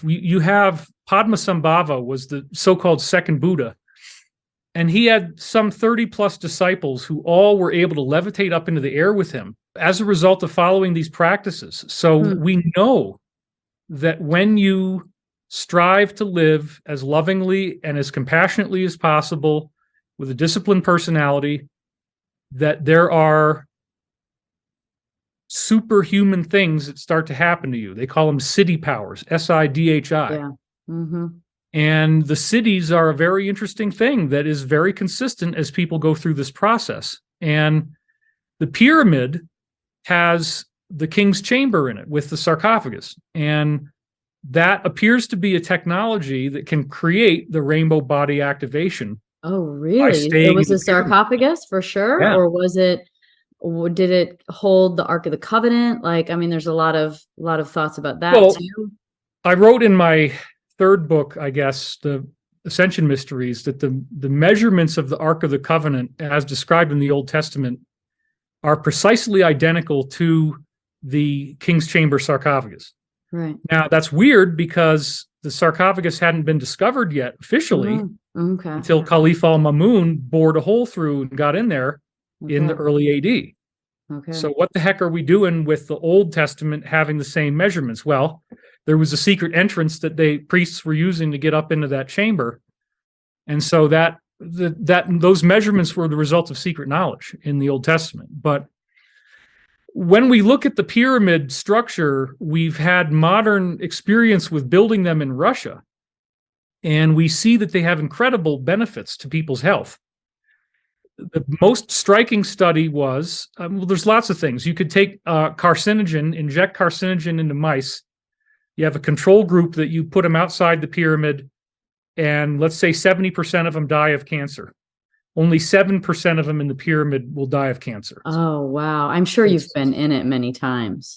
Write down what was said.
You have Padmasambhava was the so-called second Buddha, and he had some 30 plus disciples who all were able to levitate up into the air with him as a result of following these practices. So we know that when you strive to live as lovingly and as compassionately as possible with a disciplined personality, that there are superhuman things that start to happen to you. They call them siddhi powers, S-I-D-H-I. Yeah. Mm-hmm. And the siddhis are a very interesting thing that is very consistent as people go through this process. And the pyramid has the king's chamber in it with the sarcophagus. And that appears to be a technology that can create the rainbow body activation. Oh, really? It was a sarcophagus for sure? Yeah. Or did it hold the Ark of the Covenant? Like, I mean, there's a lot of thoughts about that too. I wrote in my third book, I guess, the Ascension Mysteries, that the measurements of the Ark of the Covenant, as described in the Old Testament, are precisely identical to the King's Chamber sarcophagus. Right. Now, that's weird because the sarcophagus hadn't been discovered yet officially until Caliph al-Mamun bored a hole through and got in there in the early AD. Okay. So what the heck are we doing with the Old Testament having the same measurements? Well, there was a secret entrance that priests were using to get up into that chamber. And so those measurements were the result of secret knowledge in the Old Testament. But when we look at the pyramid structure, we've had modern experience with building them in Russia, and we see that they have incredible benefits to people's health. The most striking study was, well, there's lots of things. You could take carcinogen, inject carcinogen into mice. You have a control group that you put them outside the pyramid, and let's say 70% of them die of cancer. Only 7% of them in the pyramid will die of cancer. Oh, wow. I'm sure you've been in it many times.